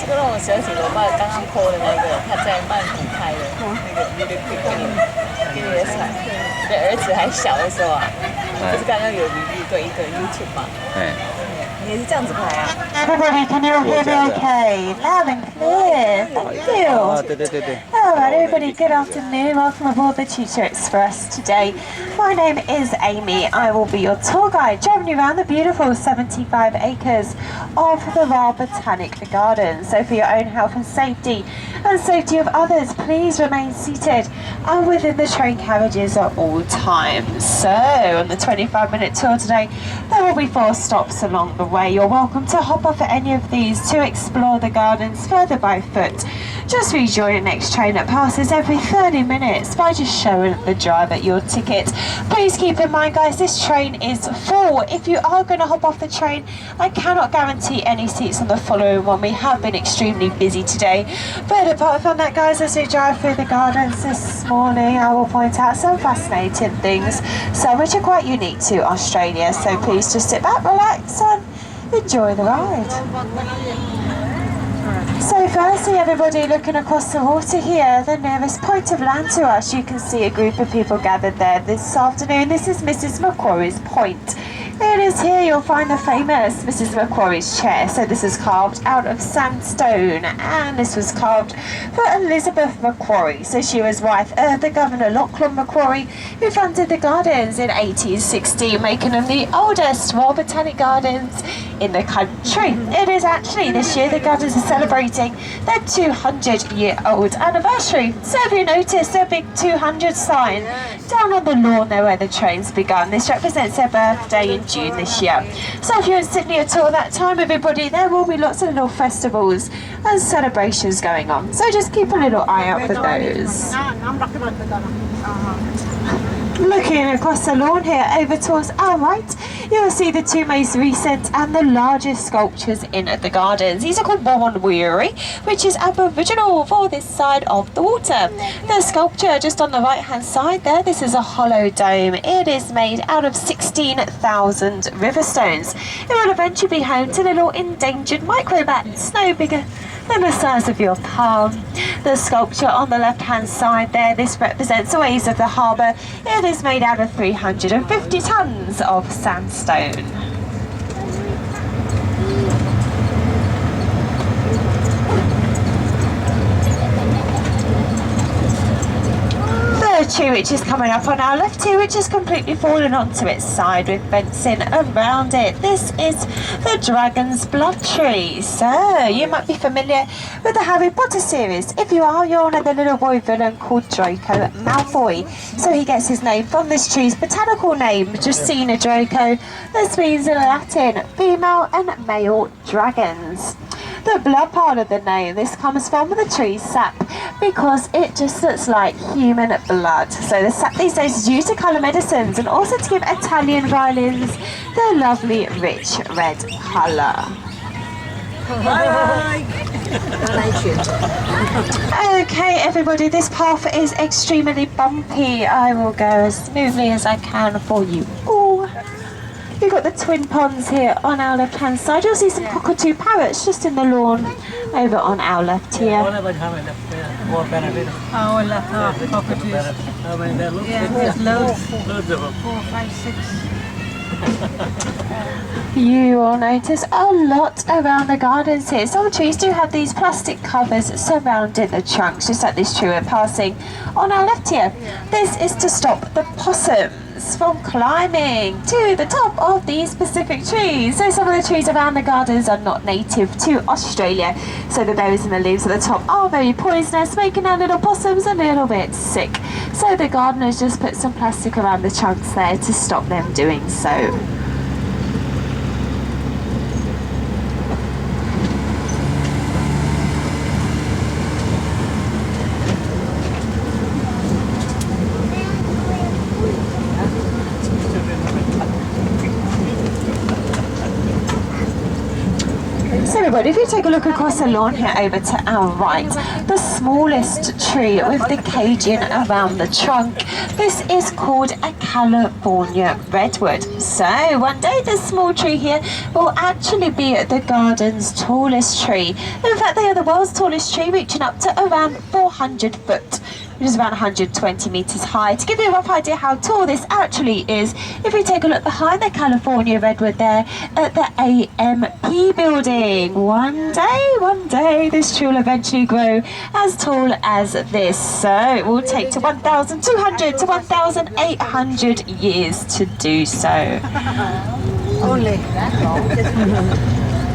这个让我想起我爸刚刚 po 的那个他在曼谷拍的那个 video clip 给你的彩，你的儿子还小的时候啊，不是刚刚有 review 过一个 YouTube 嘛？你也是这样子拍啊 Everybody, can you hear me okay? Loud and clear. Thank you. Alright, everybody, good afternoon. Welcome aboard the Tutor Express today. My name is Amy. I will be your tour guide, driving you around the beautiful 75 acres of the Ra Botanic Gardens. So for your own health and safety of others, please remain seated and within the train carriages at all times. So on the 25-minute tour today, there will be 4 stops along the way. You're welcome to hop off at any of these to explore the gardens further by foot. Just rejoin your next train that passes every 30 minutes by just showing the driver your ticket. Please keep in mind, guys, this train is full. If you are going to hop off the train, I cannot guarantee any seats on the following one. We have been extremely busy today. But apart from that, guys, as we drive through the gardens this morning, I will point out some fascinating things, some which are quite unique to Australia. So please just sit back, relax and enjoy the ride. So firstly, everybody looking across the water here, the nearest point of land to us, you can see a group of people gathered there this afternoon. This is Mrs. Macquarie's Point. It is here you'll find the famous Mrs. Macquarie's chair. So this is carved out of sandstone, and this was carved for Elizabeth Macquarie. So she was wife of the Governor Lachlan Macquarie, who funded the gardens in 1860, making them the oldest Royal Botanic Gardens in the country. It is actually this year the gardens are celebrating their 200-year-old anniversary. So if you notice the big 200 sign down on the lawn there where the train's begun, this represents their birthday in June this year. So if you're in Sydney at all that time, everybody, there will be lots of little festivals and celebrations going on. So just keep a little eye out for those. Looking across the lawn here over towards our right, you'll see the 2 most recent and the largest sculptures in the gardens. These are called Wiri, which is Aboriginal for this side of the water. The sculpture just on the right hand side there, this is a hollow dome. It is made out of 16,000 river stones. It will eventually be home to little endangered microbats, no bigger than the size of your palm. The sculpture on the left hand side there, this represents the waves of the harbour. It is made out of 350 tonnes of sandstone. The tree which is coming up on our left here, which has completely fallen onto its side with fencing around it. This is the Dragon's Blood tree. So you might be familiar with the Harry Potter series. If you are, you're one of the little boy villain called Draco Malfoy. So he gets his name from this tree's botanical name, Dracaena Draco. This means in Latin female and male dragons. The blood part of the name, this comes from the tree's sap because it just looks like human blood. So the sap these days is used to colour medicines and also to give Italian violins their lovely rich red colour. Okay, everybody, this path is extremely bumpy. I will go as smoothly as I can for you all. We've got the twin ponds here on our left hand side. You'll see some cockatoo parrots just in the lawn over on our left here. Cockatoos. Yeah, there's loads of them. 4, 5, 6. You will notice a lot around the gardens here. Some trees do have these plastic covers surrounding the trunks, just like this tree we're passing on our left here. This is to stop the possums from climbing to the top of these specific trees. So some of the trees around the gardens are not native to Australia, so the berries and the leaves at the top are very poisonous, making our little possums a little bit sick. So the gardeners just put some plastic around the trunks there to stop them doing so. redwood. If you take a look across the lawn here over to our right, the smallest tree with the Cajun around the trunk, this is called a California redwood. So one day this small tree here will actually be the garden's tallest tree. In fact, they are the world's tallest tree, reaching up to around 400 foot. Which is around 120 meters high. To give you a rough idea how tall this actually is, if we take a look behind the California redwood there at the AMP building, one day this tree will eventually grow as tall as this. So it will take to 1,200 to 1,800 years to do so. Only.